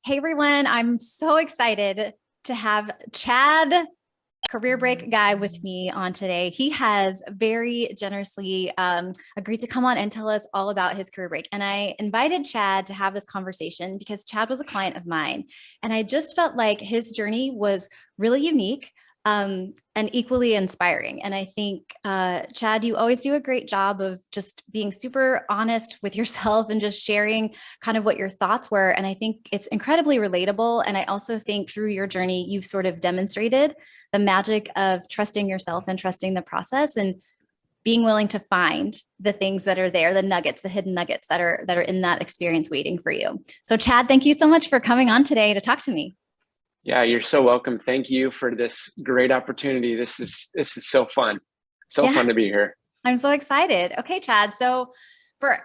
Hey everyone, I'm so excited to have Chad, career break guy, with me on today. He has very generously agreed to come on and tell us all about his career break. And I invited Chad to have this conversation because Chad was a client of mine. And I just felt like his journey was really unique and equally inspiring. And I think, Chad, you always do a great job of just being super honest with yourself and just sharing kind of what your thoughts were. And I think it's incredibly relatable. And I also think through your journey, you've sort of demonstrated the magic of trusting yourself and trusting the process and being willing to find the things that are there, the nuggets, the hidden nuggets that are in that experience waiting for you. So Chad, thank you so much for coming on today to talk to me. Yeah, you're so welcome. Thank you for this great opportunity. This is so fun. So Yeah, fun to be here. I'm so excited. Okay, Chad. So for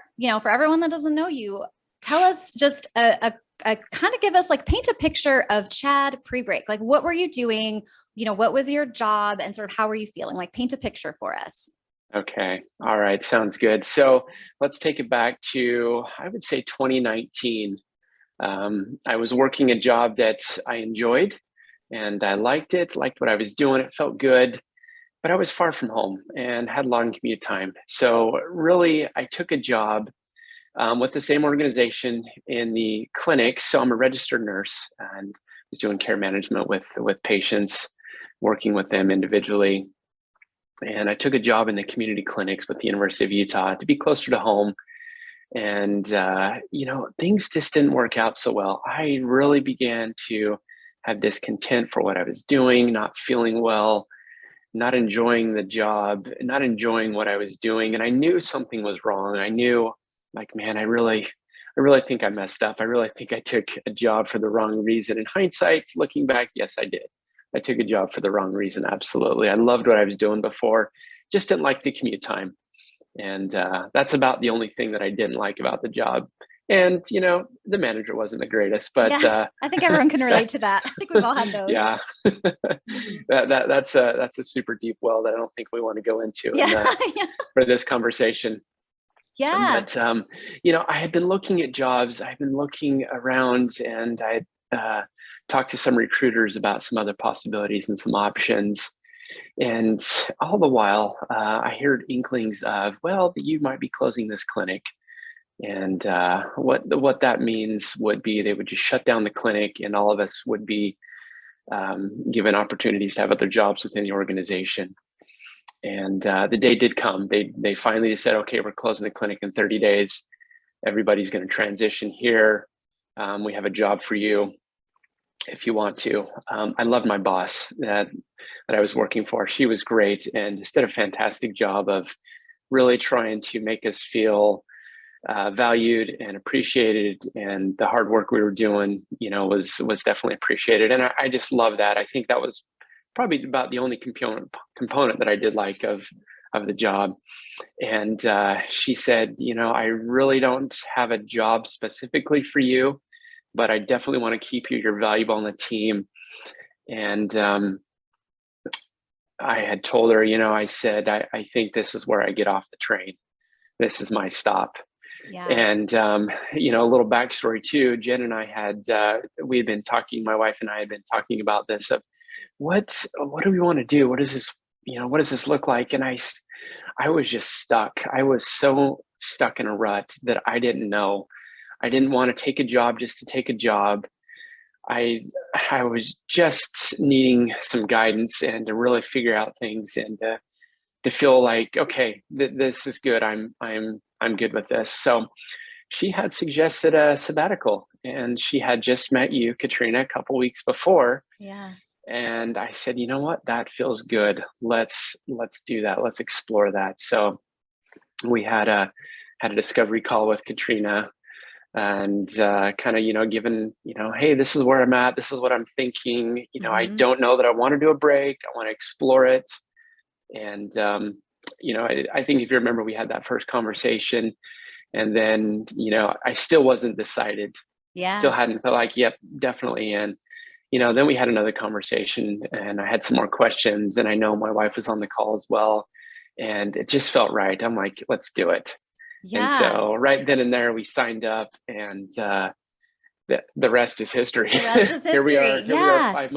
everyone that doesn't know you, tell us just a kind of give us like paint a picture of Chad pre-break. Like what were you doing? What was your job and sort of how were you feeling? Like paint a picture for us. Okay. All right. Sounds good. So let's take it back to, I would say 2019. I was working a job that I enjoyed and I liked what I was doing. It felt good, but I was far from home and had long commute time. So really, I took a job with the same organization in the clinics. So I'm a registered nurse and was doing care management with patients, working with them individually. And I took a job in the community clinics with the University of Utah to be closer to home. And things just didn't work out so well. I really began to have discontent for what I was doing, not feeling well, not enjoying the job, not enjoying what I was doing. And I knew something was wrong. I knew, like, man, I really think I messed up. I really think I took a job for the wrong reason. In hindsight, looking back, yes, I did. I took a job for the wrong reason. Absolutely. I loved what I was doing before, just didn't like the commute time. And that's about the only thing that I didn't like about the job. And, the manager wasn't the greatest, but Yeah, I think everyone can that, relate to that. I think we've all had those. yeah, that's a super deep well that I don't think we want to go into Yeah. in for this conversation. Yeah. But I had been looking at jobs. I've been looking around, and I had talked to some recruiters about some other possibilities and some options. And all the while, I heard inklings of, well, you might be closing this clinic. And what that means would be they would just shut down the clinic, and all of us would be given opportunities to have other jobs within the organization. And the day did come. They finally said, okay, we're closing the clinic in 30 days. Everybody's going to transition here. We have a job for you if you want to. I loved my boss that I was working for. She was great and just did a fantastic job of really trying to make us feel valued and appreciated. And the hard work we were doing, was definitely appreciated. And I just love that. I think that was probably about the only component that I did like of the job. And she said, I really don't have a job specifically for you, but I definitely want to keep you. You're valuable on the team. And I had told her, I said, I think this is where I get off the train. This is my stop. Yeah. And, a little backstory too, Jen and I had, we had been talking, my wife and I had been talking about this of what do we want to do? What does this look like? And I was just stuck. I was so stuck in a rut that I didn't know. I didn't want to take a job just to take a job. I I was just needing some guidance and to really figure out things and to feel like, okay, this is good. I'm good with this. So she had suggested a sabbatical, and she had just met you, Katrina, a couple weeks before. Yeah. And I said, you know what, that feels good. Let's do that. Let's explore that. So we had a discovery call with Katrina, and kind of given, hey, this is where I'm at, this is what I'm thinking. I Hmm. don't know that I want to do a break, I want to explore it. And I think if you remember, we had that first conversation, and then I still wasn't decided, still Yeah. hadn't felt like, yep, definitely in. Then we had another conversation, and I had some more questions, and I know my wife was on the call as well, and it just felt right. I'm like, let's do it. And Yeah. so right then and there, we signed up, and the rest is history. The rest is Here we are. history. Here we are, Yeah.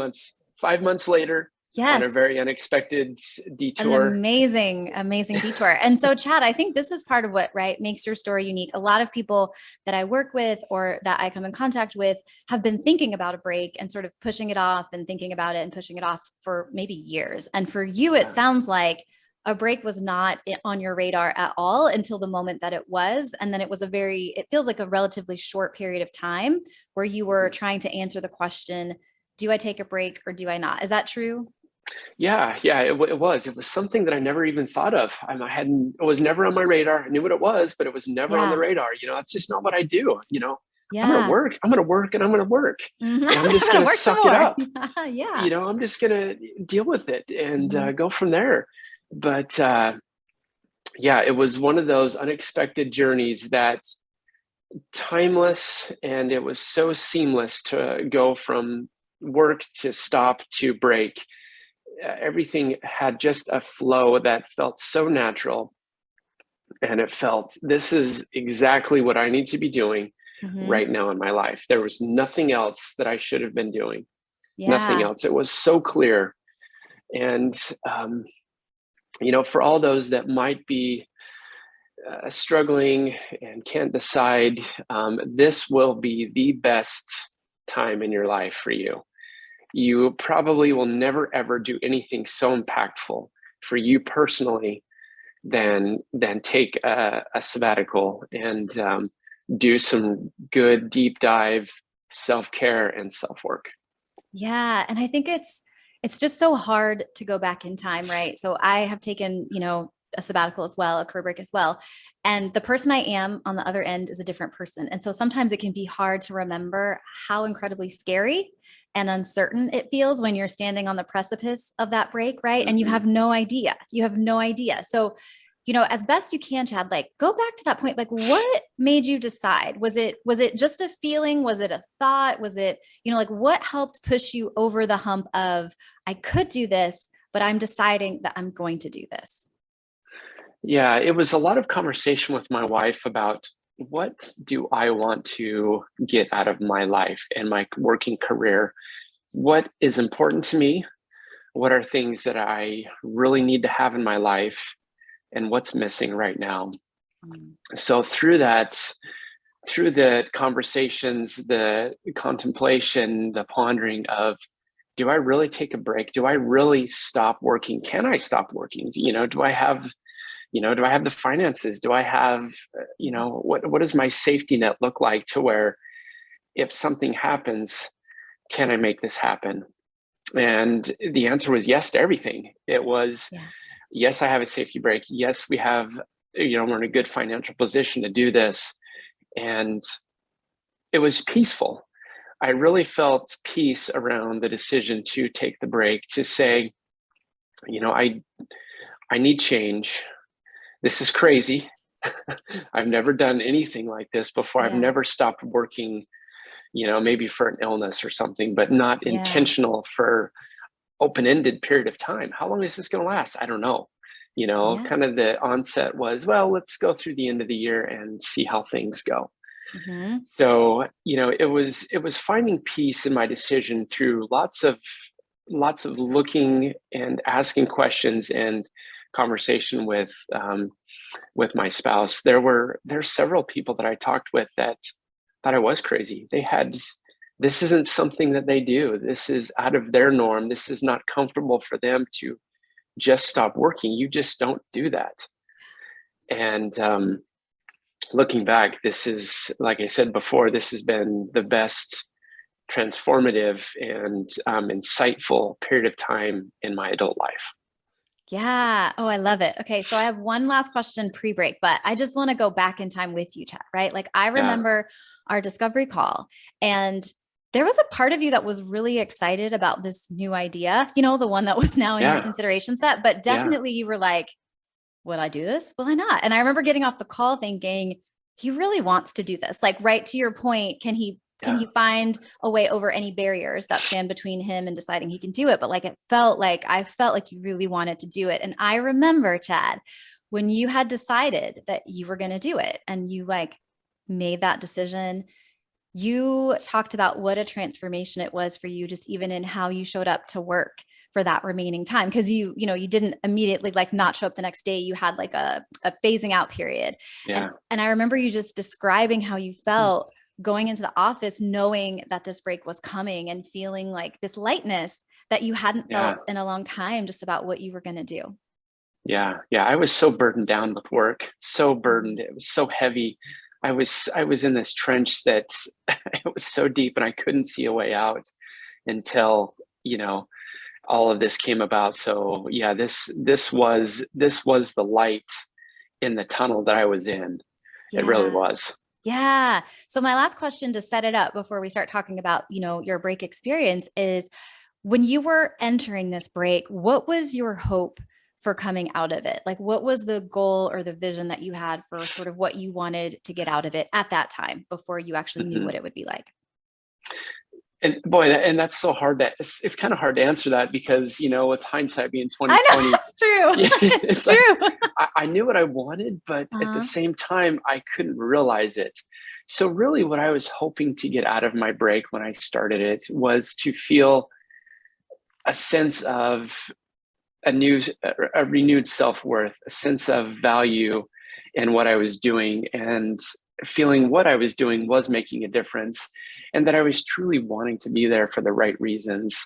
5 months later, on a Yes. very unexpected An detour. amazing, amazing detour. And so, Chad, I think this is part of what, right, makes your story unique. A lot of people that I work with or that I come in contact with have been thinking about a break and sort of pushing it off and thinking about it and pushing it off for maybe years. And for you, it Yeah. sounds like a break was not on your radar at all until the moment that it was. And then it feels like a relatively short period of time where you were trying to answer the question, do I take a break or do I not? Is that true? Yeah, it was. It was something that I never even thought of. It was never on my radar. I knew what it was, but it was never on the Yeah. radar. That's just not what I do. I'm going to Yeah. work. I'm going to work and I'm going to work. Mhm. And I'm just I'm going gonna to work some suck it more. up. Yeah. I'm just going to deal with it and Mhm. go from there. But yeah, it was one of those unexpected journeys that's timeless. And it was so seamless to go from work to stop to break. Everything had just a flow that felt so natural. And it felt, this is exactly what I need to be doing Mhm. right now in my life. There was nothing else that I should have been doing, nothing Yeah. else. It was so clear. And, for all those that might be struggling and can't decide, this will be the best time in your life for you. You probably will never ever do anything so impactful for you personally than take a sabbatical and do some good deep dive self-care and self-work. Yeah. And I think it's just so hard to go back in time, right? So I have taken, a sabbatical as well, a career break as well. And the person I am on the other end is a different person. And so sometimes it can be hard to remember how incredibly scary and uncertain it feels when you're standing on the precipice of that break, right? And you Mm-hmm. have no idea. You have no idea. So, as best you can, Chad, like go back to that point. Like what made you decide? Was it just a feeling? Was it a thought? Was it, like what helped push you over the hump of I could do this, but I'm deciding that I'm going to do this? Yeah, it was a lot of conversation with my wife about what do I want to get out of my life and my working career? What is important to me? What are things that I really need to have in my life? And what's missing right now? Mm. So through the conversations, the contemplation, the pondering of, do I really take a break? Do I really stop working? Can I stop working? Do I have the finances? Do I have, what does my safety net look like to where if something happens, can I make this happen? And the answer was yes to everything. It was, Yeah. yes, I have a safety break. Yes, we're in a good financial position to do this. And it was peaceful. I really felt peace around the decision to take the break, to say, I need change. This is crazy. I've never done anything like this before. I've Yeah. never stopped working, maybe for an illness or something, but not Yeah. intentional for open-ended period of time. How long is this going to last? I don't know. Yeah. Kind of the onset was, well, let's go through the end of the year and see how things go. Hmm. So, it was finding peace in my decision through lots of looking and asking questions and conversation with my spouse. There's several people that I talked with that thought I was crazy. This isn't something that they do. This is out of their norm. This is not comfortable for them to just stop working. You just don't do that. And looking back, this is, like I said before, this has been the best transformative and insightful period of time in my adult life. Yeah. Oh, I love it. Okay. So I have one last question pre-break, but I just want to go back in time with you, Chad, right? Like I Yeah. remember our discovery call and there was a part of you that was really excited about this new idea, the one that was now in your Yeah. consideration set, but Yeah. definitely you were like, will I do this? Will I not? And I remember getting off the call thinking, he really wants to do this. Like right to your point, can he Yeah. find a way over any barriers that stand between him and deciding he can do it? But like I felt like you really wanted to do it. And I remember, Chad, when you had decided that you were going to do it and you like made that decision, you talked about what a transformation it was for you, just even in how you showed up to work for that remaining time. Cause you didn't immediately like not show up the next day. You had like a phasing out period. Yeah. And I remember you just describing how you felt going into the office, knowing that this break was coming and feeling like this lightness that you hadn't Yeah. felt in a long time, just about what you were going to do. Yeah. Yeah. I was so burdened down with work, so burdened. It was so heavy. I was in this trench that it was so deep and I couldn't see a way out until, you know, all of this came about. So yeah, this was the light in the tunnel that I was in. It really Yeah. was. Yeah. So my last question to set it up before we start talking about, your break experience is, when you were entering this break, what was your hope for coming out of it? Like, what was the goal or the vision that you had for sort of what you wanted to get out of it at that time before you actually knew Mhm. what it would be like? And boy, and that's so hard it's kind of hard to answer that because, with hindsight being I know 2020, that's true. yeah, It's it's like true. I knew what I wanted, but at the Uh-huh. same time, I couldn't realize it. So really what I was hoping to get out of my break when I started it was to feel a sense of a renewed self-worth, a sense of value in what I was doing, and feeling what I was doing was making a difference, and that I was truly wanting to be there for the right reasons.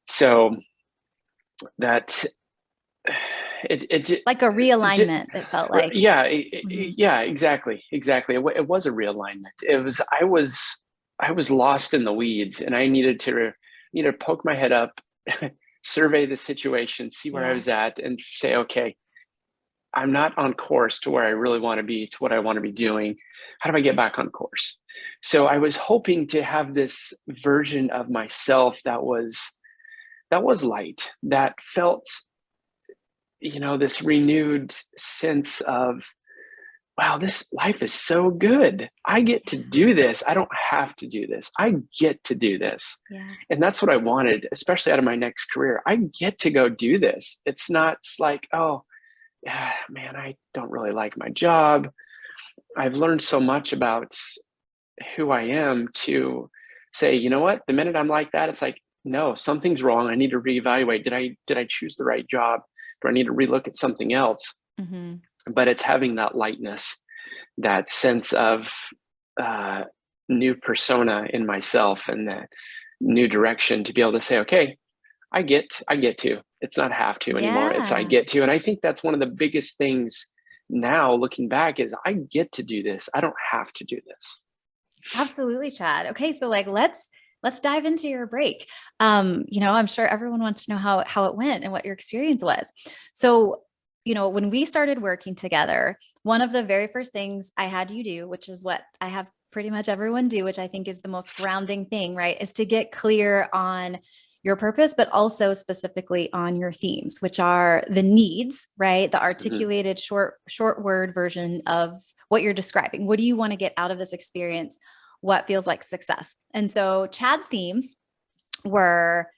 So that it Like a just, realignment, it felt like. yeah, Mhm. yeah, exactly. It was a realignment. I was lost in the weeds, and I needed to poke my head up, survey the situation, see where I Yeah. was at, and say, okay, I'm not on course to where I really want to be, to what I want to be doing. How do I get back on course? So I was hoping to have this version of myself that was light, that felt, this renewed sense of, wow, this life is so good. I get to Yeah. do this. I don't have to do this. I get to do this. Yeah. And that's what I wanted, especially out of my next career. I get to go do this. It's not like, oh, yeah, man, I don't really like my job. I've learned so much about who I am to say, you know what? The minute I'm like that, it's like, no, something's wrong. I need to reevaluate. Did I choose the right job? Do I need to relook at something else? Hmm. But it's having that lightness, that sense of uh, new persona in myself, and that new direction to be able to say, okay, I get to. It's not have to anymore. It's I Yeah. get to. And I think that's one of the biggest things now looking back is I get to do this. I don't have to do this. Absolutely, Chad. Okay, so like let's dive into your break. I'm sure everyone wants to know how it went and what your experience was. So, when we started working together, one of the very first things I had you do, which is what I have pretty much everyone do, which I think is the most grounding thing, right, is to get clear on your purpose, but also specifically on your themes, which are the needs, right? The Mhm. articulated short word version of what you're describing. What do you want to get out of this experience? What feels like success? And so Chad's themes were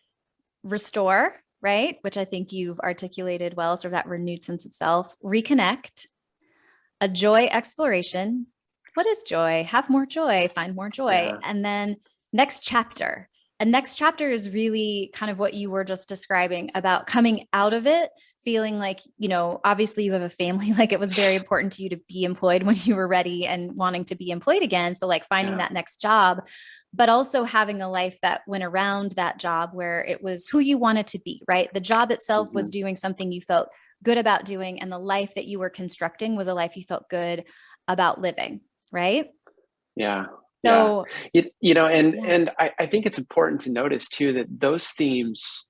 restore, right? Which I think you've articulated well, sort of that renewed sense of self, reconnect, a joy exploration. What is joy? Have more joy, find more joy. Yeah. And then next chapter. And next chapter is really kind of what you were just describing about coming out of it, feeling like, obviously you have a family, like it was very important to you to be employed when you were ready and wanting to be employed again. So, like finding Yeah. that next job, but also having a life that went around that job where it was who you wanted to be, right? The job itself was Mhm. doing something you felt good about doing, and the life that you were constructing was a life you felt good about living, right? Yeah. Yeah. So, And yeah. I think it's important to notice too that those themes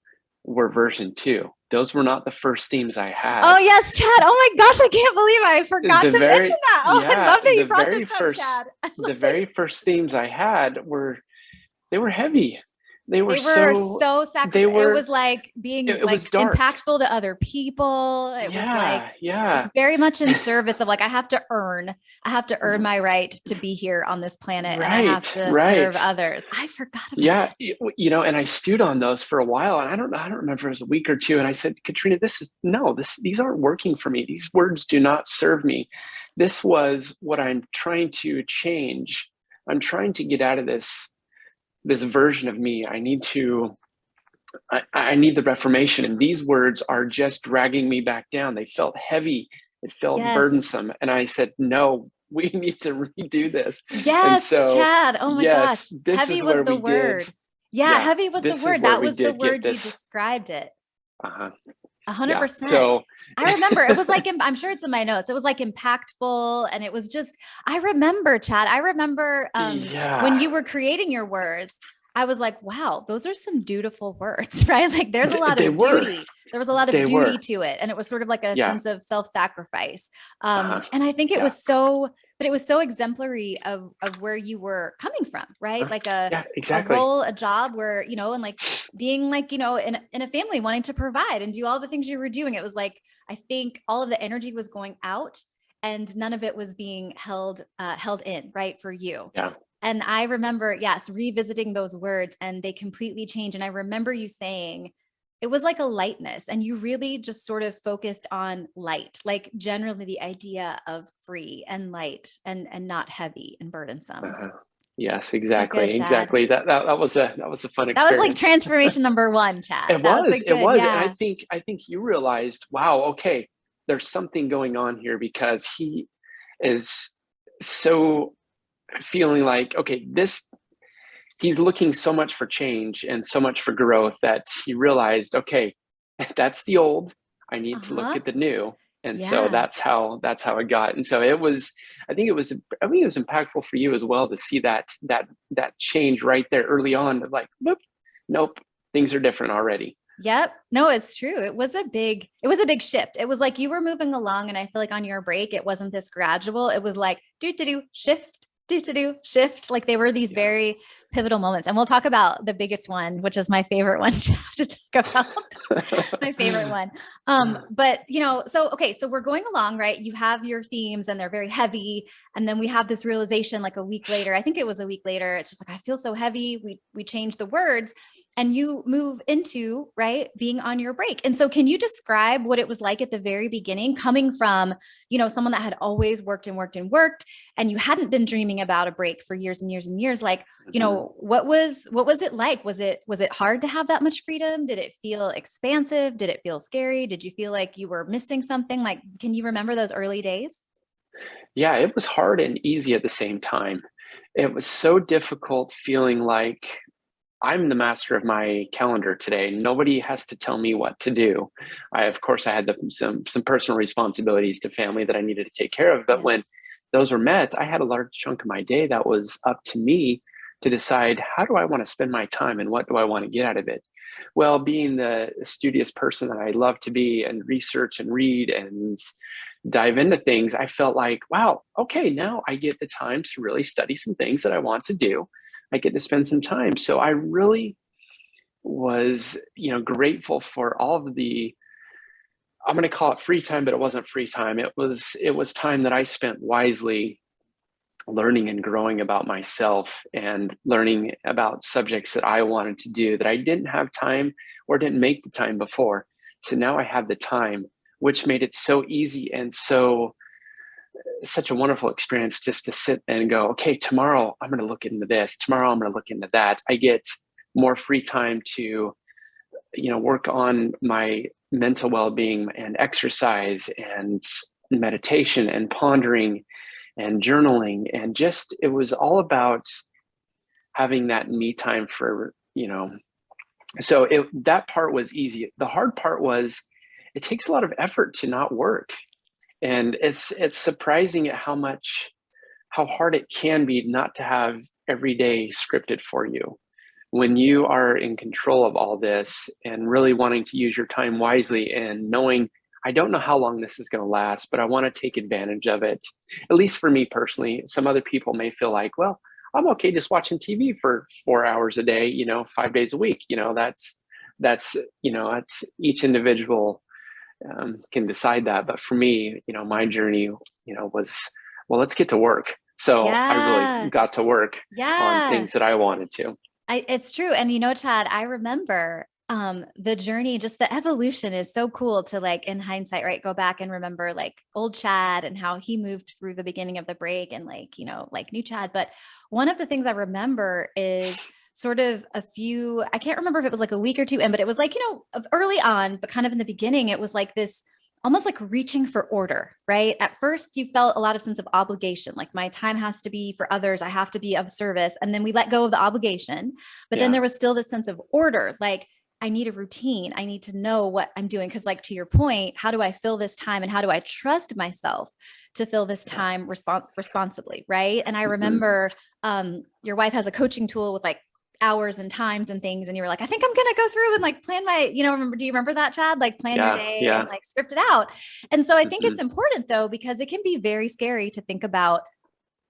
were version two. Those were not the first themes I Oh, had. yes, Chad. Oh my gosh, I can't believe I forgot The to mention very that. Oh, I Yeah, love that you brought this up, Chad. I the love that you very first themes I had were they were heavy. They were They were so so they it were was like it, being it was like dark. impactful to other people. It was like Yeah, yeah. very much in service of like I have to earn my right to be here on this planet, and I have Right, to serve right. others. I forgot about Yeah, that. and I stewed on those for a while, and I don't remember if it was a week or two, and I said, Katrina, these aren't working for me. These words do not serve me. This was what I'm trying to change, I'm trying to get out of this version of me. I need the reformation. And these words are just dragging me back down. They felt heavy. It felt Yes. burdensome. And I said, no, we need to redo this. And Yes, so, Chad. Oh my yes, gosh. this Heavy is was where the we did. word. Yeah, Yeah, heavy was the this is word. where That we was the did get word you this. described it. Uh-huh. Yeah. 100%. So, I remember it was like, I'm sure it's in my notes. It was like impactful. And it was just, I remember, Chad, I remember when yeah, you were creating your words, I was like, wow, those are some dutiful words, right? Like there's a lot they of were. duty. There was a lot of They duty were. to it. And it was sort of like a Yeah. sense of self-sacrifice. Uh-huh. And I think it Yeah. was so, but it was so exemplary of where you were coming from, right? Uh-huh. Like Yeah, a exactly. role, a job where, and like being like, in a family wanting to provide and do all the things you were doing. It was like, I think all of the energy was going out and none of it was being held in, right, for you. Yeah. And I remember, yes, revisiting those words and they completely changed. And I remember you saying it was like a lightness and you really just sort of focused on light, like generally the idea of free and light and not heavy and burdensome. Uh-huh. Yes, So good, exactly. Chad. Exactly. That was a fun That was like experience. transformation number one, Chad. That was a It good, was. And yeah. I think you realized, wow, okay, there's something going on here because he is so feeling like, okay, he's looking so much for change and so much for growth that he realized, okay, that's the old. I need to look Uh-huh. at the new. And so Yeah. that's how it got. And so I think it was impactful for you as well to see that change right there early on of like, whoop, nope, things are different already. Yep. No, it's true. It was a big shift. It was like you were moving along and I feel like on your break, it wasn't this gradual. It was like do shift, do shift. Like they were these Yeah. very pivotal moments. And we'll talk about the biggest one, which is my favorite one to talk about. My favorite one. But so okay, so we're going along, right? You have your themes and they're very heavy. And then we have this realization like a week later. I think it was a week later. It's just like I feel so heavy. We changed the words and you move into right being on your break. And so can you describe what it was like at the very beginning coming from someone that had always worked and worked and worked and you hadn't been dreaming about a break for years and years and years, like Mhm. what was it like? Was it hard to have that much freedom? Did it feel expansive? Did it feel scary? Did you feel like you were missing something? Like can you remember those early days? Yeah, it was hard and easy at the same time. It was so difficult feeling like I'm the master of my calendar today. Nobody has to tell me what to do. Of course, I had some personal responsibilities to family that I needed to take care of. But Yeah. when those were met, I had a large chunk of my day that was up to me to decide how do I want to spend my time and what do I want to get out of it. Well, being the studious person that I love to be and research and read and dive into things, I felt like, wow, okay, now I get the time to really study some things that I want to do. I get to spend some time. So I really was, grateful for all of I'm going to call it free time, but it wasn't free time. It was time that I spent wisely learning and growing about myself and learning about subjects that I wanted to do that I didn't have time or didn't make the time before. So now I have the time, which made it so easy and such a wonderful experience just to sit and go, okay, tomorrow I'm going to look into this. Tomorrow I'm going to look into that. I get more free time to, work on my mental well-being and exercise and meditation and pondering and journaling. And just, it was all about having that me time so that part was easy. The hard part was it takes a lot of effort to not work. And it's surprising at how hard it can be not to have every day scripted for you when you are in control of all this and really wanting to use your time wisely and knowing I don't know how long this is going to last, but I want to take advantage of it. At least for me personally. Some other people may feel like, well, I'm okay just watching TV for 4 hours a day, 5 days a week. That's each individual can decide that. But for me, my journey, was, well, let's get to work. So I really Yeah. got to work on Yeah. things that I wanted to. It's true. And Chad, I remember the journey, just the evolution is so cool to like in hindsight, right? Go back and remember like old Chad and how he moved through the beginning of the break and like, like new Chad. But one of the things I remember is sort of I can't remember if it was like a week or two in, but it was like, early on, but kind of in the beginning, it was like this almost like reaching for order, right? At first, you felt a lot of sense of obligation, like my time has to be for others, I have to be of service. And then we let go of the obligation. But then Yeah. there was still this sense of order, like, I need a routine. I need to know what I'm doing. Cause like to your point, how do I fill this time and how do I trust myself to fill this Yeah. time responsibly? Right. And I Mhm. remember your wife has a coaching tool with like hours and times and things. And you were like, I think I'm going to go through and like plan my, do you remember that, Chad? Like plan your Yeah. day and Yeah. like script it out. And so I think it's Mhm. important though, because it can be very scary to think about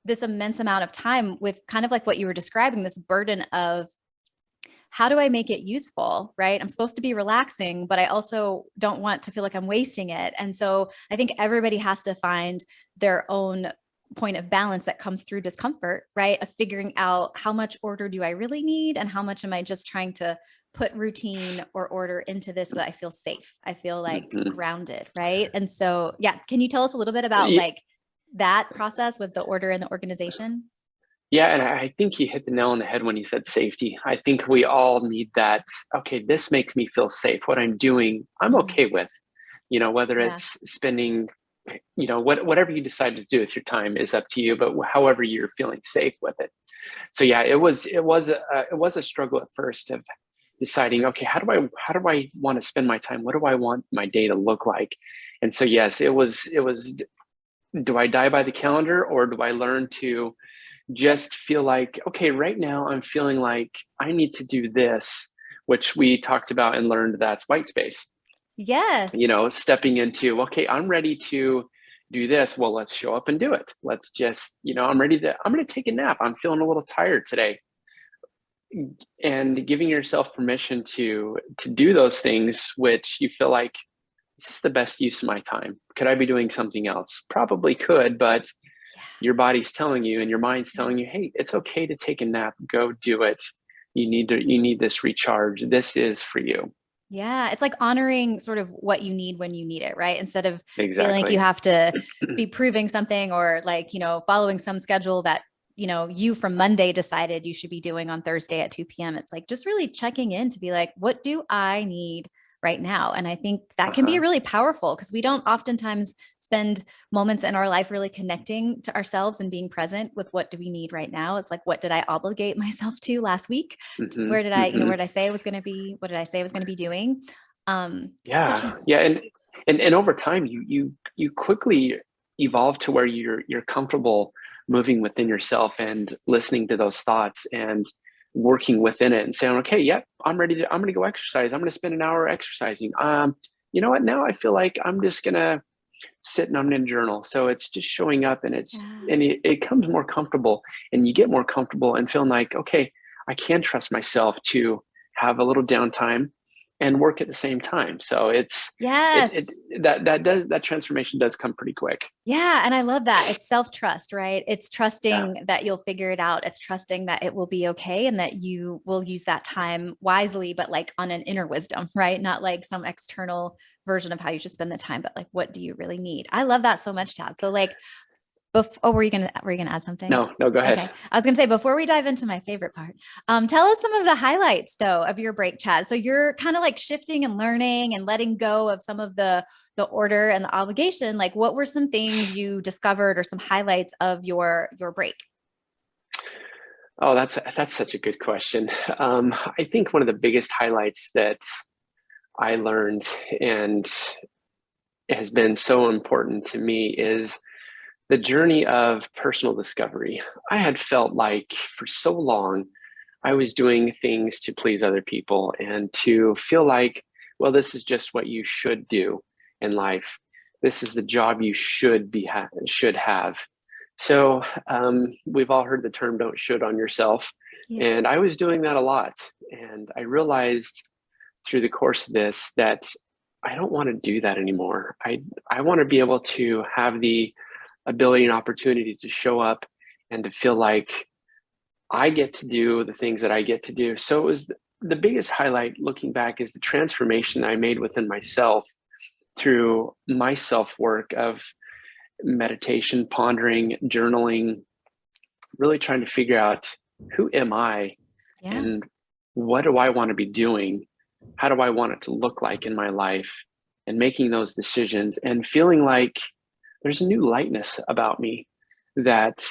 this immense amount of time with kind of like what you were describing, this burden of how do I make it useful, right? I'm supposed to be relaxing, but I also don't want to feel like I'm wasting it. And so I think everybody has to find their own point of balance that comes through discomfort, right? Of figuring out how much order do I really need and how much am I just trying to put routine or order into this so that I feel safe. I feel like Mhm. grounded, right? And so, yeah, can you tell us a little bit about like that process with the order and the organization? Yeah, and I think you hit the nail on the head when you said safety. I think we all need that. Okay, this makes me feel safe. What I'm doing, I'm Mhm. okay with. Whether Yeah. it's spending, whatever you decide to do with your time is up to you. But however you're feeling safe with it. So yeah, it was a struggle at first of deciding. Okay, how do I want to spend my time? What do I want my day to look like? And so yes, it was. Do I die by the calendar or do I learn to just feel like, okay, right now I'm feeling like I need to do this, which we talked about and learned that's white space. Yes. Stepping into, okay, I'm ready to do this. Well, let's show up and do it. Let's just, I'm going to take a nap. I'm feeling a little tired today. And giving yourself permission to do those things, which you feel like this is the best use of my time. Could I be doing something else? Probably could, but Yeah. your body's telling you and your mind's Yeah. telling you, hey, it's okay to take a nap. Go do it. You need this recharge. This is for you. Yeah, it's like honoring sort of what you need when you need it, right? Instead of feeling like you Exactly. have to be proving something or like, following some schedule that, you from Monday decided you should be doing on Thursday at 2 p.m. It's like just really checking in to be like, what do I need right now? And I think that can be Uh-huh. really powerful because we don't oftentimes spend moments in our life really connecting to ourselves and being present with what do we need right now. It's like, what did I obligate myself to last week? Hmm. Where did I, Hmm. where did I say I was going to be? What did I say I was going to be doing? Such Yeah. a, Yeah. And over time you quickly evolve to where you're comfortable moving within yourself and listening to those thoughts and working within it and saying, okay, yep, I'm gonna go exercise. I'm gonna spend an hour exercising. You know what? Now I feel like I'm just gonna sit and I'm gonna journal. So it's just showing up and yeah. it comes more comfortable and you get more comfortable and feeling like, okay, I can trust myself to have a little downtime and work at the same time. So it Yes. that transformation does come pretty quick. Yeah. And I love that. It's self trust, right? It's Yeah. trusting that you'll figure it out. It's trusting that it will be okay and that you will use that time wisely, but like on an inner wisdom, right? Not like some external version of how you should spend the time, but like, what do you really need? I love that so much, Chad. So, like, were you gonna add something? No, no, go ahead. Okay. I was gonna say before we dive into my favorite part, tell us some of the highlights though of your break, Chad. So you're kind of like shifting and learning and letting go of some of the order and the obligation. Like what were some things you discovered or some highlights of your break? Oh, that's such a good question. I think one of the biggest highlights that I learned and has been so important to me is the journey of personal discovery. I had felt like for so long I was doing things to please other people and to feel like, well, this is just what you should do in life. This is the job you should have. So we've all heard the term "don't should" on yourself, Yeah. and I was doing that a lot. And I realized through the course of this that I don't want to do that anymore. I want to be able to have the ability and opportunity to show up and to feel like I get to do the things that I get to do. So the biggest highlight looking back is the transformation I made within myself through my self work of meditation, pondering, journaling, really trying to figure out who am I Yeah. and what do I want to be doing? How do I want it to look like in my life? And making those decisions and feeling like there's a new lightness about me that,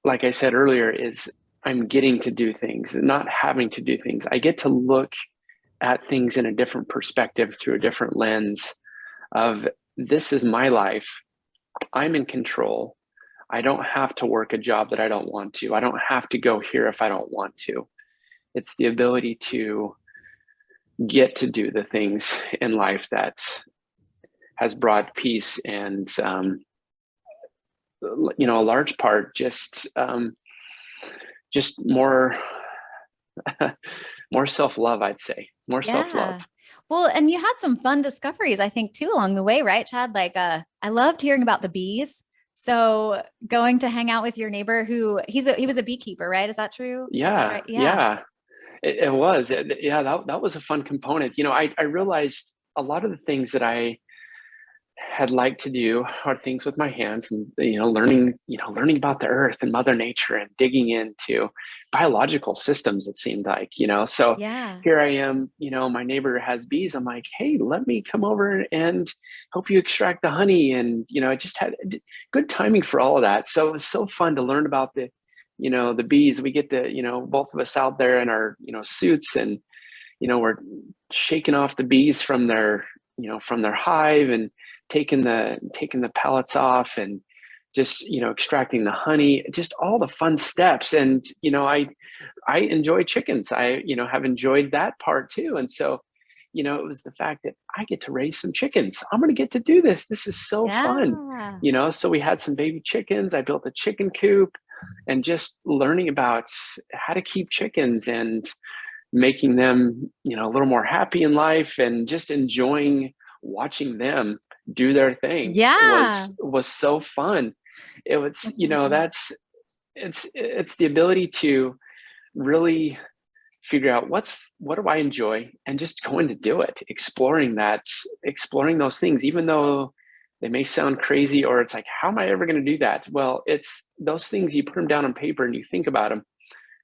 like I said earlier, is I'm getting to do things, not having to do things. I get to look at things in a different perspective through a different lens of this is my life. I'm in control. I don't have to work a job that I don't want to. I don't have to go here if I don't want to. It's the ability to get to do the things in life that has brought peace and, a large part just more more self-love, I'd say, more self-love. Yeah. Well, and you had some fun discoveries, I think, too, along the way, right, Chad? Like, I loved hearing about the bees. So going to hang out with your neighbor who he was a beekeeper, right? Is that true? Is that Yeah, right? Yeah. yeah, it was. Yeah, that was a fun component. I realized a lot of the things that I had liked to do hard things with my hands and learning about the earth and mother nature and digging into biological systems, it seemed like, so Yeah. here I am, my neighbor has bees. I'm like, hey, let me come over and help you extract the honey. And I just had good timing for all of that. So it was so fun to learn about the bees. We get to, both of us out there in our suits, and we're shaking off the bees from their hive and taking the pellets off and just extracting the honey, just all the fun steps. And I enjoy chickens. I have enjoyed that part too. And so it was the fact that I get to raise some chickens. I'm going to get to do this is so fun. Yeah. So we had some baby chickens. I built a chicken coop, and just learning about how to keep chickens and making them a little more happy in life, and just enjoying watching them do their thing Yeah. was so fun. It was, That's awesome. it's the ability to really figure out what do I enjoy, and just going to do it, exploring those things, even though they may sound crazy, or it's like, how am I ever going to do that? Well, it's those things, you put them down on paper and you think about them.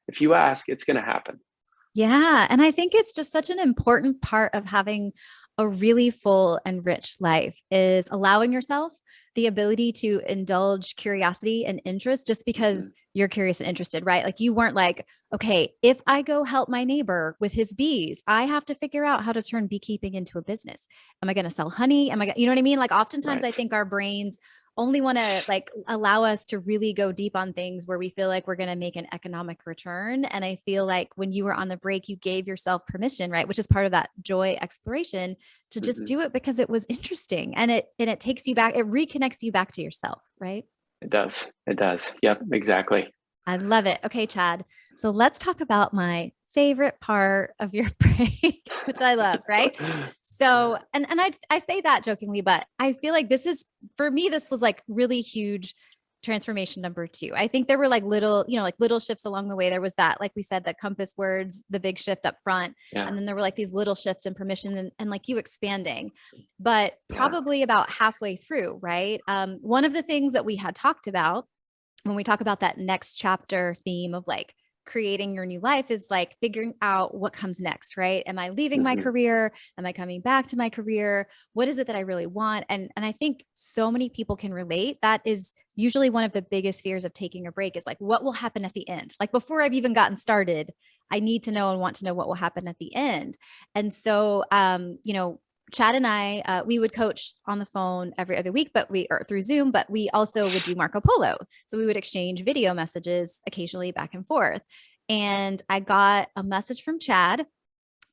If you ask, it's going to happen. Yeah. And I think it's just such an important part of having a really full and rich life is allowing yourself the ability to indulge curiosity and interest just because Mhm. you're curious and interested, right? Like you weren't like, okay, if I go help my neighbor with his bees, I have to figure out how to turn beekeeping into a business. Am I going to sell honey? You know what I mean? Like oftentimes I Right. think our brains only want to like allow us to really go deep on things where we feel like we're going to make an economic return. And I feel like when you were on the break, you gave yourself permission, right? Which is part of that joy exploration to just Mhm. do it because it was interesting and it takes you back, it reconnects you back to yourself, right? It does. It does. Yep, exactly. I love it. Okay, Chad. So let's talk about my favorite part of your break, which I love, right? So, and I say that jokingly, but I feel like this is for me, this was like really huge transformation number two. I think there were like little, like little shifts along the way. There was that, like we said, the compass words, the big shift up front. Yeah. And then there were like these little shifts in permission and like you expanding. But Yeah. probably about halfway through, right? One of the things that we had talked about when we talk about that next chapter theme of like creating your new life is like figuring out what comes next, right? Am I leaving my Mhm. career? Am I coming back to my career? What is it that I really want? And I think so many people can relate. That is usually one of the biggest fears of taking a break is like, what will happen at the end? Like before I've even gotten started, I need to know and want to know what will happen at the end. And so, Chad and I, we would coach on the phone every other week, or through Zoom, but we also would do Marco Polo. So we would exchange video messages occasionally back and forth. And I got a message from Chad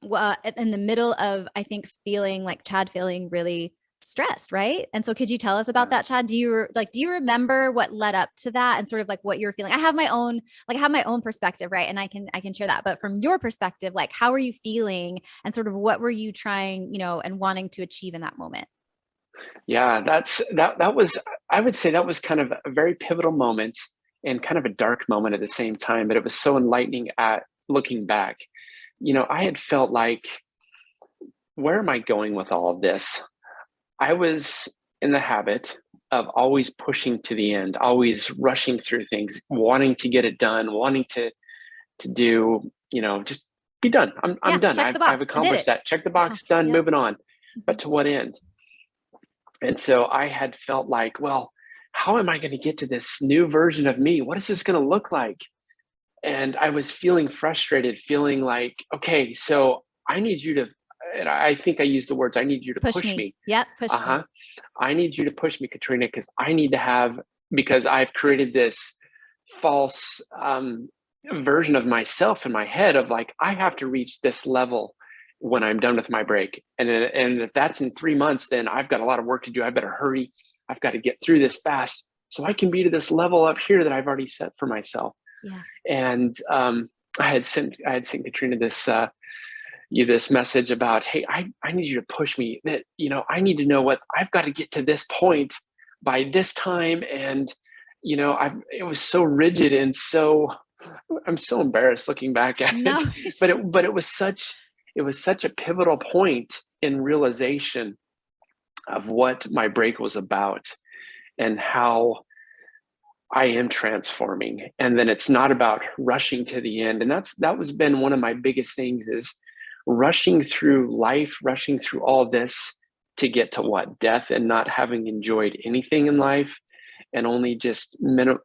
in the middle of, I think, feeling like Chad feeling really stressed, right? And so could you tell us about Yeah. that, Chad? Do you remember what led up to that and sort of like what you're feeling? I have my own perspective, right? And I can share that. But from your perspective, like how are you feeling and sort of what were you trying, and wanting to achieve in that moment? Yeah, that was, I would say that was kind of a very pivotal moment and kind of a dark moment at the same time, but it was so enlightening at looking back, I had felt like, where am I going with all of this? I was in the habit of always pushing to the end, always rushing through things, wanting to get it done, wanting to do, just be done. I'm Yeah. done. Check the I've box. I did accomplished it. that. Check the box, done, Yep. moving on. Mhm. But to what end? And so I had felt like, well, how am I going to get to this new version of me? What is this going to look like? And I was feeling frustrated, feeling like, okay, so I need you to, and I think I used the words, I need you to Push push me. me. Yep. Push me. Uh-huh. I need you to push me, Katrina, because I've created this false version of myself in my head of like, I have to reach this level when I'm done with my break. And if that's in 3 months, then I've got a lot of work to do. I better hurry. I've got to get through this fast so I can be to this level up here that I've already set for myself. Yeah. And I had sent Katrina this message about, hey, I need you to push me, that I need to know what I've got to get to this point by this time. And it was so rigid, and so I'm so embarrassed looking back at No. it, but it was such a pivotal point in realization of what my break was about and how I am transforming. And then it's not about rushing to the end. And that was been one of my biggest things, is rushing through life, rushing through all this to get to what? Death, and not having enjoyed anything in life, and only just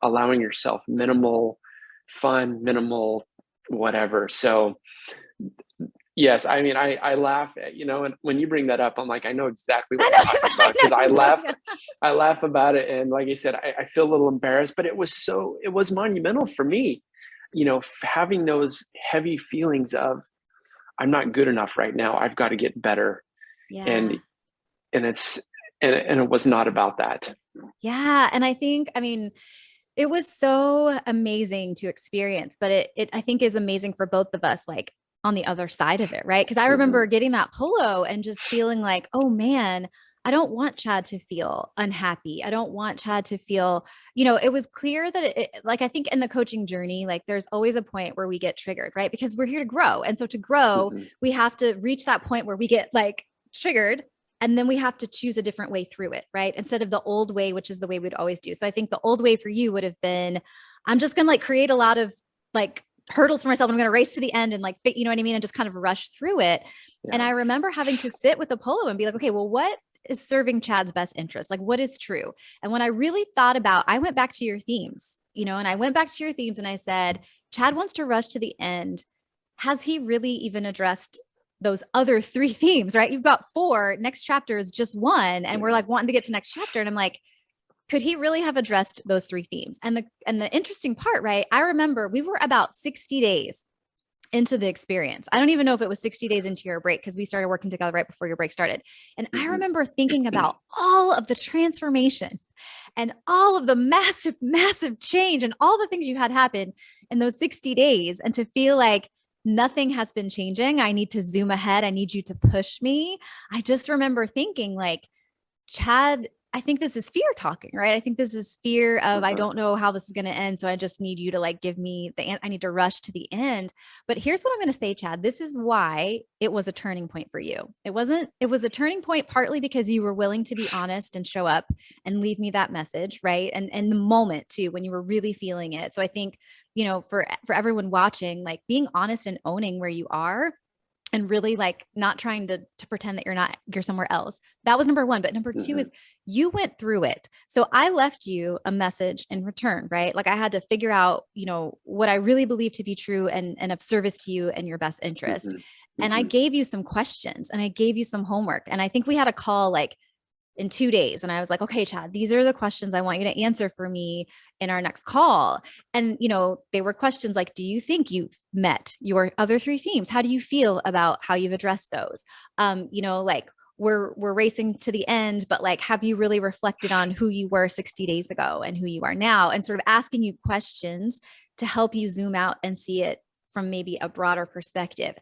allowing yourself minimal fun, minimal whatever. So yes, I mean, I laugh at, and when you bring that up, I'm like, I know exactly I what you're talking about, because I know. laugh about it. And like I said, I feel a little embarrassed, but it was monumental for me, having those heavy feelings of, I'm not good enough right now. I've got to get better. And, Yeah. and it was not about that. Yeah. And I mean, it was so amazing to experience, but it I think is amazing for both of us, like on the other side of it, right? Because I remember Mhm. getting that polo and just feeling like, oh man, I don't want Chad to feel unhappy. I don't want Chad to feel, it was clear that like I think in the coaching journey, like there's always a point where we get triggered, right? Because we're here to grow. And so to grow, Mhm. we have to reach that point where we get like triggered, and then we have to choose a different way through it, right? Instead of the old way, which is the way we'd always do. So I think the old way for you would have been, I'm just going to like create a lot of like hurdles for myself. I'm going to race to the end and like, you know what I mean? And just kind of rush through it. And Yeah. I remember having to sit with Apollo and be like, okay, well, what is serving Chad's best interest? Like, what is true? And when I really thought about, I went back to your themes, and I went back to your themes and I said, Chad wants to rush to the end. Has he really even addressed those other three themes, right? You've got four. Next chapter is just one. And we're Yeah. like wanting to get to next chapter. And I'm like, could he really have addressed those three themes? And the interesting part, right? I remember we were about 60 days into the experience. I don't even know if it was 60 days into your break, because we started working together right before your break started. And I Mhm. remember thinking about all of the transformation and all of the massive, massive change and all the things you had happen in those 60 days. And to feel like nothing has been changing. I need to zoom ahead. I need you to push me. I just remember thinking, like, Chad, I think this is fear talking, right? I think this is fear of, I Uh-huh. don't know how this is going to end. So I just need you to like give me I need to rush to the end. But here's what I'm going to say, Chad. This is why it was a turning point for you. It was a turning point partly because you were willing to be honest and show up and leave me that message, right? And the moment too, when you were really feeling it. So I think, for everyone watching, like being honest and owning where you are, and really like not trying to pretend that you're somewhere else. That was number one. But number two Mhm. is you went through it. So I left you a message in return, right? Like I had to figure out, what I really believe to be true and of service to you and your best interest. Mhm. And I Mhm. gave you some questions and I gave you some homework. And I think we had a call like in 2 days. And I was like, okay, Chad, these are the questions I want you to answer for me in our next call. And, they were questions like, do you think you've met your other three themes? How do you feel about how you've addressed those? Like we're racing to the end, but like, have you really reflected on who you were 60 days ago and who you are now? And sort of asking you questions to help you zoom out and see it from maybe a broader perspective.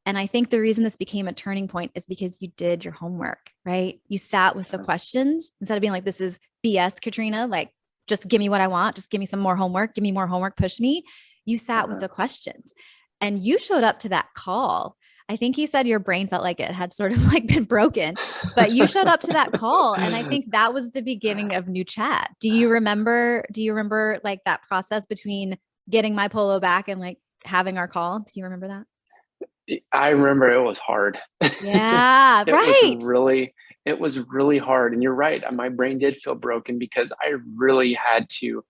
And I think the reason this became a turning point is because you did your homework, right? You sat with the questions instead of being like, this is BS, Katrina, like, just give me what I want. Just give me some more homework. Give me more homework. Push me. You sat with Uh-huh. the questions. and you showed up to that call. I think you said your brain felt like it had sort of like been broken, but you showed up to that call. And I think that was the beginning of New Chat. Do you remember like that process between getting my polo back and like having our call? Do you remember that? I remember it was hard. Yeah, It was right. really, it was really hard. And you're right. My brain did feel broken because I really had to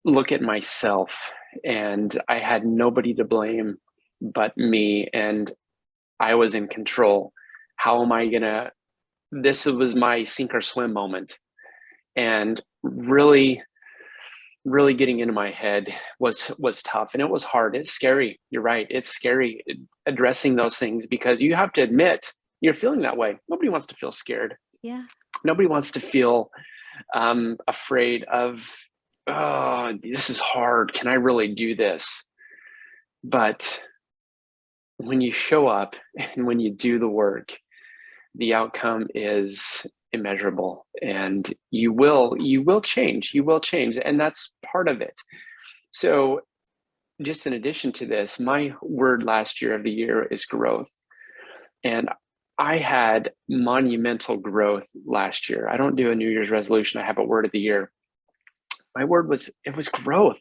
look at myself, and I had nobody to blame but me. And I was in control. How am I gonna, this was my sink or swim moment. And really getting into my head was tough, and it was hard. It's scary. You're right. It's scary addressing those things, because you have to admit you're feeling that way. Nobody wants to feel scared. Yeah. Nobody wants to feel afraid of, oh, this is hard. Can I really do this? But when you show up and when you do the work, the outcome is immeasurable, and you will change, and that's part of it. So just in addition to this, my word last year of the year is growth. And I had monumental growth last year. I don't do a New Year's resolution. I have a word of the year. My word was, it was growth.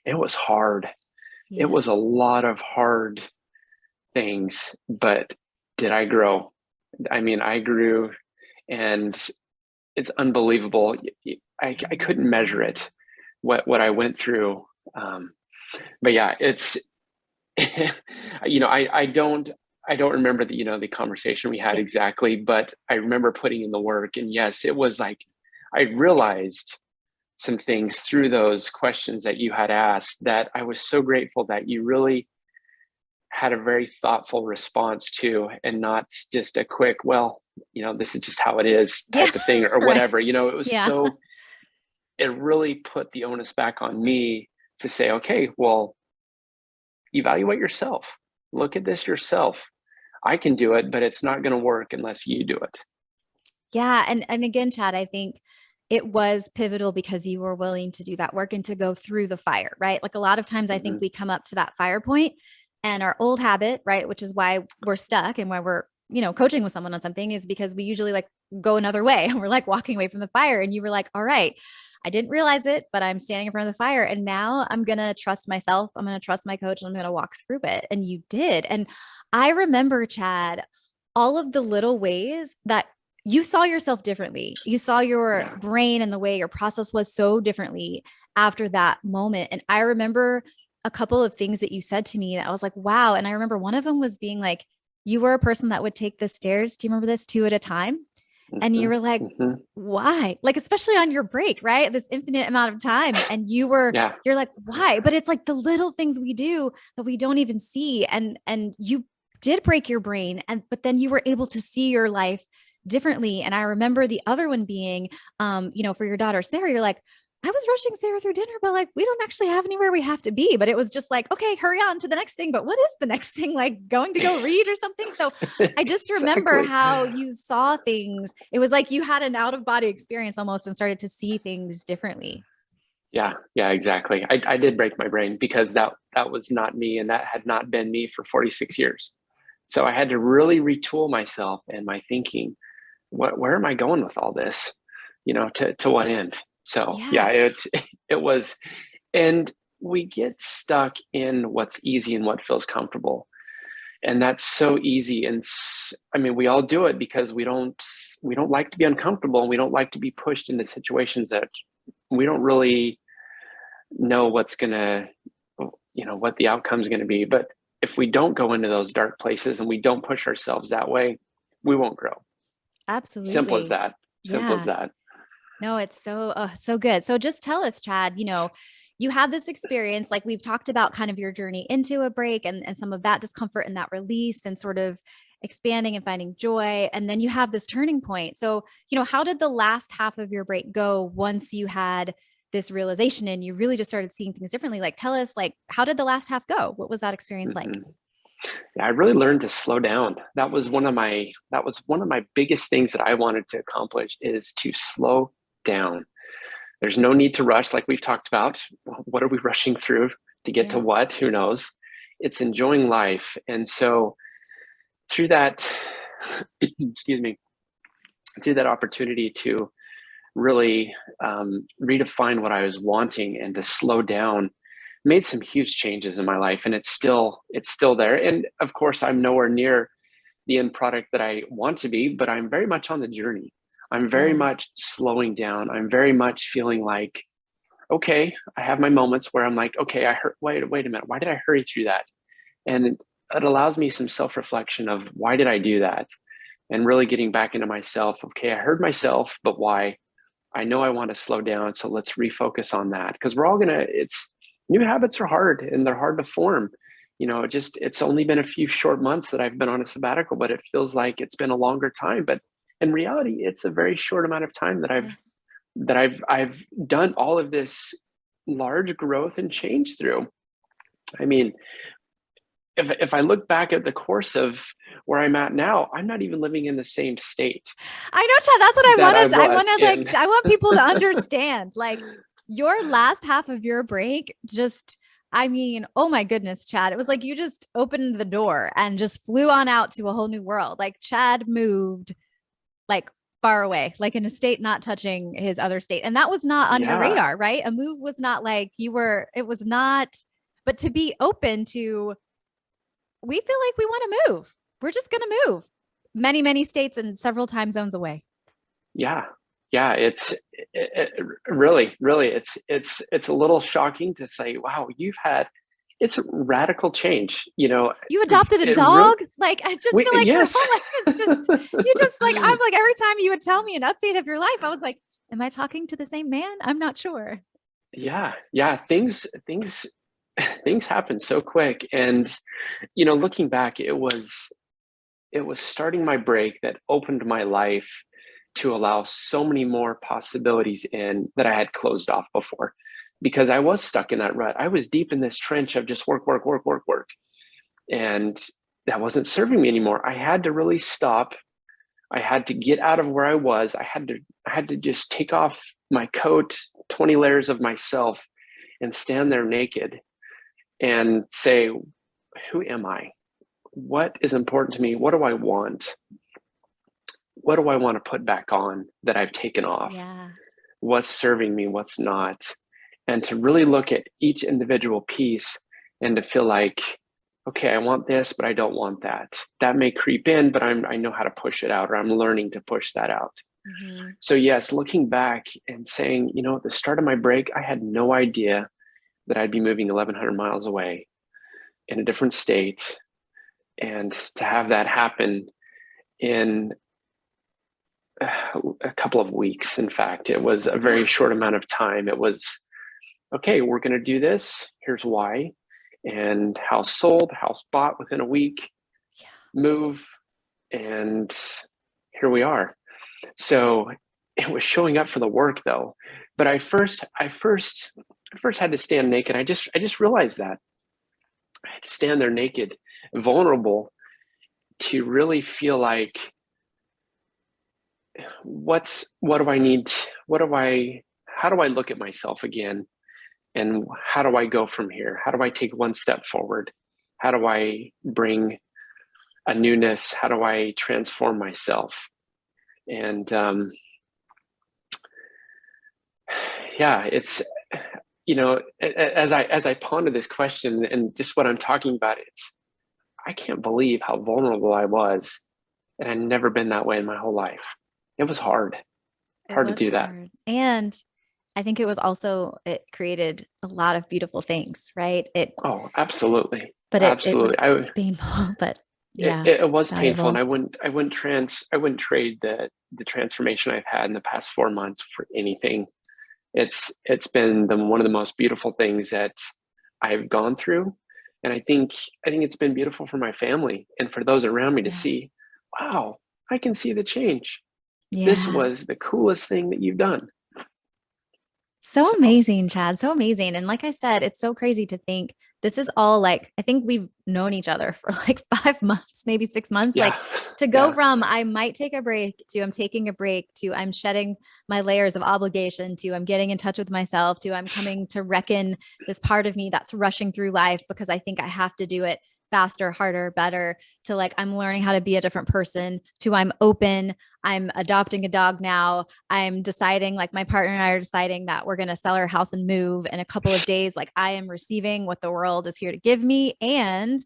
It was hard. It Yeah. was a lot of hard things, but did I grow? I mean, I grew, and it's unbelievable. I couldn't measure it, what I went through. But yeah, it's, I don't remember the conversation we had Yeah. exactly, but I remember putting in the work. And yes, it was like I realized some things through those questions that you had asked, that I was so grateful that you really had a very thoughtful response to, and not just a quick, well, this is just how it is Yeah. type of thing, or Right. whatever. It was Yeah. so, it really put the onus back on me to say, okay, well, evaluate yourself. Look at this yourself. I can do it, but it's not going to work unless you do it. Yeah. And again, Chad, I think it was pivotal because you were willing to do that work and to go through the fire, right? Like a lot of times I think Mm-hmm. we come up to that fire point and our old habit, right? Which is why we're stuck and why we're, coaching with someone on something, is because we usually like go another way and we're like walking away from the fire. And you were like, all right, I didn't realize it, but I'm standing in front of the fire. And now I'm going to trust myself. I'm going to trust my coach and I'm going to walk through it. And you did. And I remember, Chad, all of the little ways that you saw yourself differently. You saw your Yeah. brain and the way your process was so differently after that moment. And I remember a couple of things that you said to me that I was like, wow. And I remember one of them was being like, you were a person that would take the stairs. Do you remember this, two at a time? And you Mm-hmm. were like, Mm-hmm. why? Like, especially on your break, right? This infinite amount of time. And Yeah. you're like, why? But it's like the little things we do that we don't even see. And you did break your brain. But then you were able to see your life differently. And I remember the other one being, for your daughter, Sarah, you're like, I was rushing Sarah through dinner, but like, we don't actually have anywhere we have to be. But it was just like, okay, hurry on to the next thing. But what is the next thing? Like going to go read or something? So I just remember Exactly. how you saw things. It was like you had an out of body experience almost and started to see things differently. Yeah. Yeah. Exactly. I did break my brain, because that was not me, and that had not been me for 46 years. So I had to really retool myself and my thinking. Where am I going with all this? To what end? So Yeah, yeah, it was, and we get stuck in what's easy and what feels comfortable. And that's so easy. And I mean, we all do it because we don't like to be uncomfortable, and we don't like to be pushed into situations that we don't really know what the outcome is going to be. But if we don't go into those dark places and we don't push ourselves that way, we won't grow. Simple as absolutely. that. Simple as Yeah. that. No, it's so good. So just tell us, Chad, you had this experience, like we've talked about kind of your journey into a break and some of that discomfort and that release and sort of expanding and finding joy. And then you have this turning point. So, how did the last half of your break go once you had this realization and you really just started seeing things differently? Like, tell us, like, how did the last half go? What was that experience like? Mhm. Yeah, I really learned to slow down. That was one of my biggest things that I wanted to accomplish, is to slow down. There's no need to rush, like we've talked about. What are we rushing through to get to Yeah. what? Who knows? it's enjoying life. And so through that, excuse me, through that opportunity to really redefine what I was wanting and to slow down, made some huge changes in my life. And it's still there. And of course, I'm nowhere near the end product that I want to be, but I'm very much on the journey. I'm very Yeah. much slowing down. I'm very much feeling like, okay, I have my moments where I'm like, okay, wait a minute. Why did I hurry through that? And it allows me some self-reflection of why did I do that? And really getting back into myself. Okay, I heard myself, but why? I know I want to slow down. So let's refocus on that. Because we're all it's new habits are hard and they're hard to form. It's only been a few short months that I've been on a sabbatical, but it feels like it's been a longer time. But in reality, it's a very short amount of time that Yes. I've done all of this large growth and change through. I mean, if I look back at the course of where I'm at now, I'm not even living in the same state I know, Chad. That's what I that I wanted. I was want to in. I want people to understand, like, your last half of your break just, I mean, oh my goodness, Chad. It was like you just opened the door and just flew on out to a whole new world. Like Chad moved like far away, like in a state not touching his other state. And that was not on your Yeah, radar, right? A move was not like it was not, but to be open to, we feel like we want to move. We're just going to move many, many states and several time zones away. yeah, yeah. Really, it's a little shocking to say, wow, it's a radical change. You adopted a It really, dog? Like, I just feel like your yes. whole life is just, you just like, I'm like, every time you would tell me an update of your life, I was like, am I talking to the same man? I'm not sure. Yeah. Things happen so quick. And, looking back, it was starting my break that opened my life to allow so many more possibilities in that I had closed off before, because I was stuck in that rut. I was deep in this trench of just work, work, work, work, work. And that wasn't serving me anymore. I had to really stop. I had to get out of where I was. I had to just take off my coat, 20 layers of myself, and stand there naked and say, who am I? What is important to me? What do I want? What do I want to put back on that I've taken off? Yeah. What's serving me? What's not? And to really look at each individual piece and to feel like, okay, I want this, but I don't want that. That may creep in, but I know how to push it out, or I'm learning to push that out. Mm-hmm. So yes, looking back and saying, at the start of my break, I had no idea that I'd be moving 1,100 miles away in a different state. And to have that happen in a couple of weeks, in fact, it was a very short amount of time. It was, okay, we're going to do this. Here's why. And house sold, house bought within a week, Yeah. move, and here we are. So it was showing up for the work though. But I first had to stand naked. I just realized that I had to stand there naked, vulnerable, to really feel like, what do I need? How do I look at myself again? And how do I go from here? How do I take one step forward? How do I bring a newness? How do I transform myself? And yeah, it's, as I ponder this question and just what I'm talking about, I can't believe how vulnerable I was, and I'd never been that way in my whole life. It was It hard to was do that. hard. And I think it was also, it created a lot of beautiful things, right? Oh, absolutely, But it was absolutely. painful, but It, yeah, it was painful, and valuable. I wouldn't trade the transformation I've had in the past 4 months for anything. It's been one of the most beautiful things that I've gone through, and I think it's been beautiful for my family and for those around me to Yeah. see. Wow, I can see the change. This Yeah. was the coolest thing that you've done. So So amazing, Chad. So amazing. And like I said, it's so crazy to think this is all like, I think we've known each other for like 5 months, maybe 6 months. Like Yeah. to go Yeah. from I might take a break to I'm taking a break to I'm shedding my layers of obligation to I'm getting in touch with myself to I'm coming to reckon this part of me that's rushing through life because I think I have to do it faster, harder, better, to like I'm learning how to be a different person, to I'm open, I'm adopting a dog now. I'm deciding, like my partner and I are deciding that we're going to sell our house and move in a couple of days. Like I am receiving what the world is here to give me. And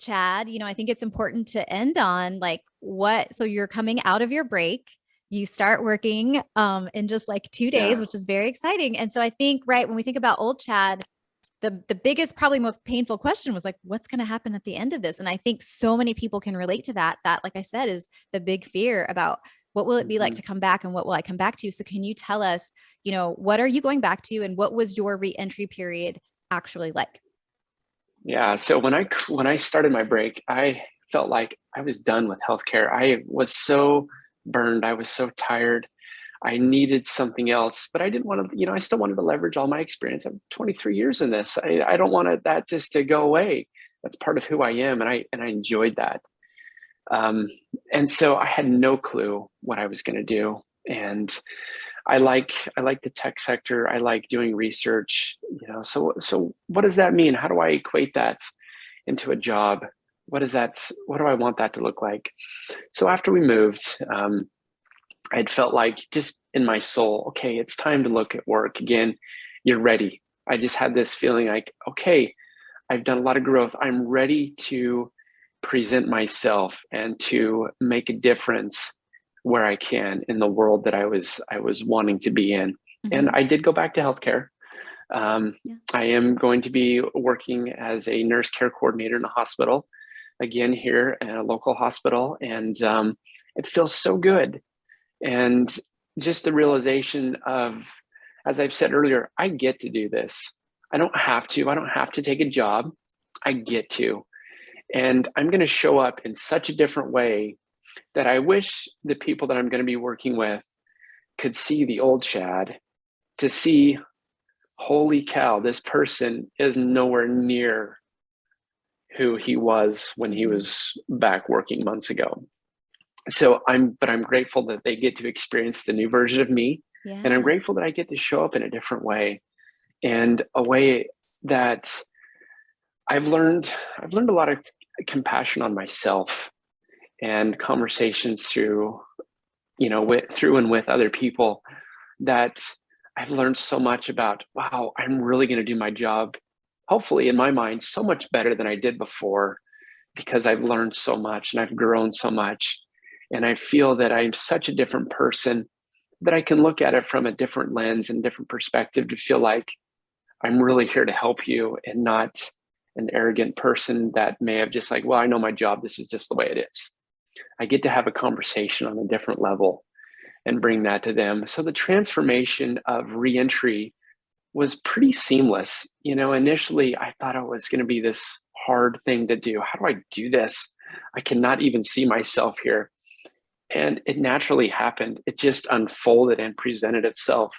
Chad, I think it's important to end on like what, so you're coming out of your break. You start working in just like 2 days, Yeah. which is very exciting. And so I think, right, when we think about old Chad, the biggest, probably most painful question was like, what's going to happen at the end of this? And I think so many people can relate to that. That, like I said, is the big fear about what will it be like Mhm. to come back and what will I come back to? So can you tell us, what are you going back to and what was your reentry period actually like? Yeah. So when I started my break, I felt like I was done with healthcare. I was so burned. I was so tired. I needed something else, but I didn't want to, I still wanted to leverage all my experience. I'm 23 years in this. I don't want that just to go away. That's part of who I am. And I enjoyed that. Um, and so I had no clue what I was going to do. And I like the tech sector. I like doing research, so what does that mean? How do I equate that into a job? What do I want that to look like? So after we moved, I'd felt like just in my soul, okay, it's time to look at work again. You're ready. I just had this feeling like, okay, I've done a lot of growth. I'm ready to present myself and to make a difference where I can in the world that I was wanting to be in. And Mm-hmm. I did go back to healthcare. Yeah. I am going to be working as a nurse care coordinator in a hospital again here in a local hospital, and it feels so good. And just the realization of, as I've said earlier, I get to do this. I don't have to. I don't have to take a job. I get to. And I'm going to show up in such a different way that I wish the people that I'm going to be working with could see the old Chad, to see, holy cow, this person is nowhere near who he was when he Mm-hmm. was back working months ago. But I'm grateful that they get to experience the new version of me. And I'm Yeah. grateful that I get to show up in a different way, and a way that I've learned a lot of compassion on myself, and conversations through, through and with other people, that I've learned so much about, wow, I'm really going to do my job, hopefully in my mind, so much better than I did before, because I've learned so much and I've grown so much. And I feel that I'm such a different person, that I can look at it from a different lens and different perspective, to feel like I'm really here to help you, and not an arrogant person that may have just like, well, I know my job. This is just the way it is. I get to have a conversation on a different level and bring that to them. So the transformation of reentry was pretty seamless. Initially I thought it was going to be this hard thing to do. How do I do this? I cannot even see myself here. And it naturally happened. It just unfolded and presented itself.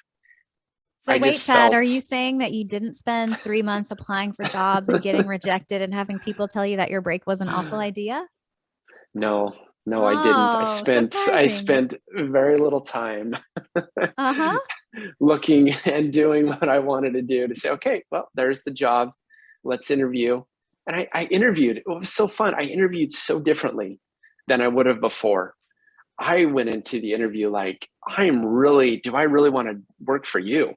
So I wait, just Chad, are felt, you saying that you didn't spend 3 months applying for jobs and getting rejected and having people tell you that your break was an awful idea? no, no, I didn't. I Oh, spent I surprising. spent very little time Uh-huh. looking and doing what I wanted to do, to say, okay, well, there's the job. Let's interview. And I interviewed. It was so fun. I interviewed so differently than I would have before. I went into the interview like, do I really want to work for you?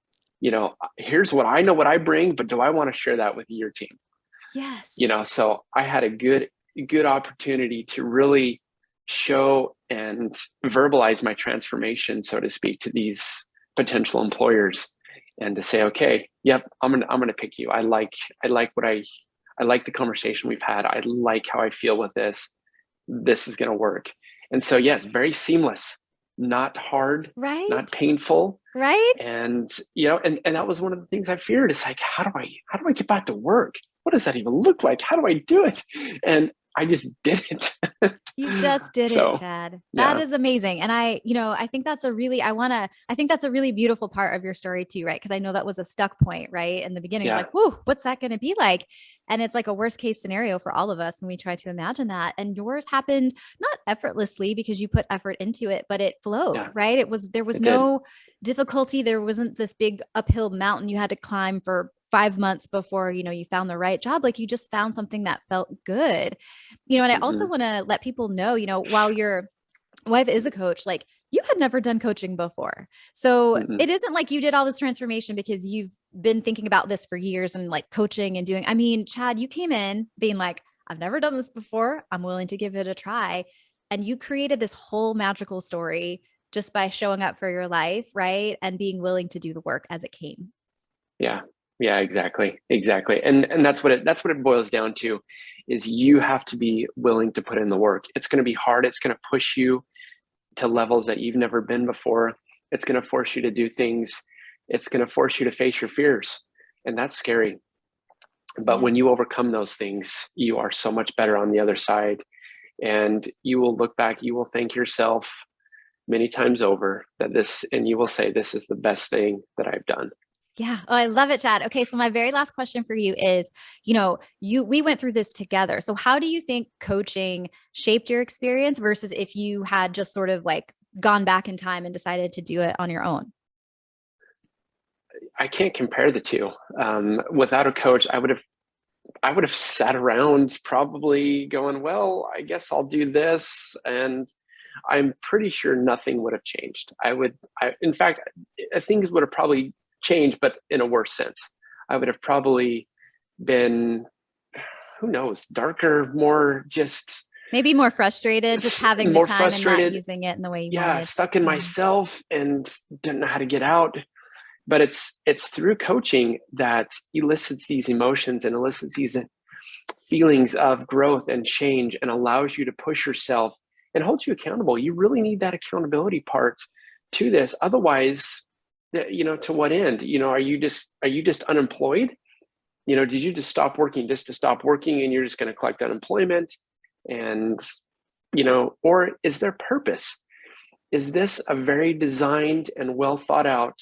Here's what I know, what I bring, but do I want to share that with your team? Yes. So I had a good opportunity to really show and verbalize my transformation, so to speak, to these potential employers, and to say, okay, yep, I'm gonna pick you. I like the conversation we've had. I like how I feel with this. This is gonna work. And so yeah, it's very seamless, not hard, not Right? painful. Right? And that was one of the things I feared. It's like, how do I get back to work? What does that even look like? How do I do it? And I just did it. You just did it, So Chad. That yeah, is amazing. And I think that's a really, I think that's a really beautiful part of your story too, right? Because I know that was a stuck point, right? In the beginning, it's yeah, like, whoa, what's that going to be like? And it's like a worst case scenario for all of us. And we try to imagine that. And yours happened not effortlessly because you put effort into it, but it flowed, yeah. right? There was It did. no difficulty. There wasn't this big uphill mountain you had to climb for 5 months before, you found the right job. Like you just found something that felt good. And I also Hmm. want to let people know, while your wife is a coach, like you had never done coaching before. So Hmm. it isn't like you did all this transformation because you've been thinking about this for years and like coaching and doing. I mean, Chad, you came in being like, I've never done this before. I'm willing to give it a try. And you created this whole magical story just by showing up for your life, right? And being willing to do the work as it came. Yeah. Yeah, exactly. Exactly. And that's what it boils down to is you have to be willing to put in the work. It's going to be hard. It's going to push you to levels that you've never been before. It's going to force you to do things. It's going to force you to face your fears. And that's scary. But Yeah. when you overcome those things, you are so much better on the other side. And you will look back, you will thank yourself many times over and you will say, this is the best thing that I've done. Yeah. Oh, I love it, Chad. Okay. So my very last question for you is, we went through this together. So how do you think coaching shaped your experience versus if you had just sort of like gone back in time and decided to do it on your own? I can't compare the two. Without a coach, I would have sat around probably going, well, I guess I'll do this. And I'm pretty sure nothing would have changed. In fact, things would have probably changed, but in a worse sense. I would have probably been, who knows, darker, more just Maybe more frustrated, just having the more time and not frustrated. using it in the way you Yeah, wanted. stuck in Yeah. myself and didn't know how to get out. But it's through coaching that elicits these emotions and elicits these feelings of growth and change and allows you to push yourself and holds you accountable. You really need that accountability part to this. Otherwise, to what end? Are you just unemployed? Did you just stop working just to stop working and you're just going to collect unemployment? And, or is there purpose? Is this a very designed and well thought out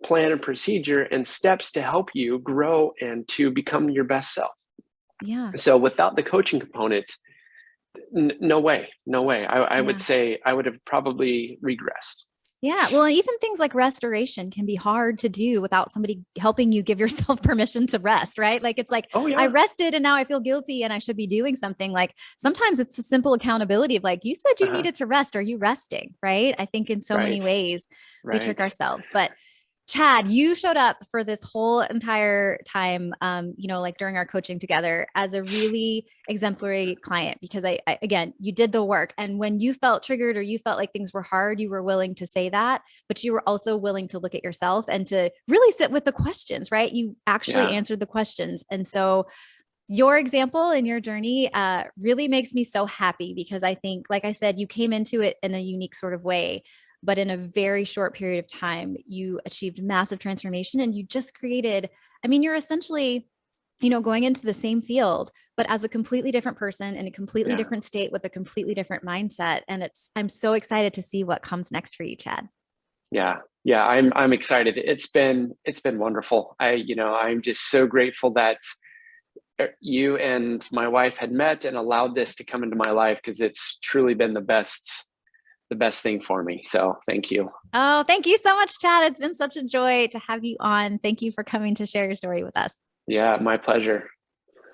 plan and procedure and steps to help you grow and to become your best self? Yeah. So without the coaching component, no way, no way. I would Yeah. say I would have probably regressed. Yeah. Well, even things like restoration can be hard to do without somebody helping you give yourself permission to rest, right? Like it's like, Oh I yeah. rested and now I feel guilty and I should be doing something. Like sometimes it's a simple accountability of like, you said you Uh-huh. needed to rest. Are you resting? Right. I think in so many Right. ways we trick Right. ourselves. But Chad, you showed up for this whole entire time, like during our coaching together as a really exemplary client because again, you did the work. And when you felt triggered or you felt like things were hard, you were willing to say that, but you were also willing to look at yourself and to really sit with the questions, right? You actually Yeah. answered the questions. And so your example and your journey really makes me so happy because I think, like I said, you came into it in a unique sort of way, but in a very short period of time, you achieved massive transformation and you just created, I mean, you're essentially, going into the same field, but as a completely different person in a completely Yeah. different state with a completely different mindset. And I'm so excited to see what comes next for you, Chad. Yeah. Yeah. I'm excited. It's been wonderful. I'm just so grateful that you and my wife had met and allowed this to come into my life because it's truly been the best thing for me. So thank you. Oh, thank you so much, Chad. It's been such a joy to have you on. Thank you for coming to share your story with us. Yeah, my pleasure.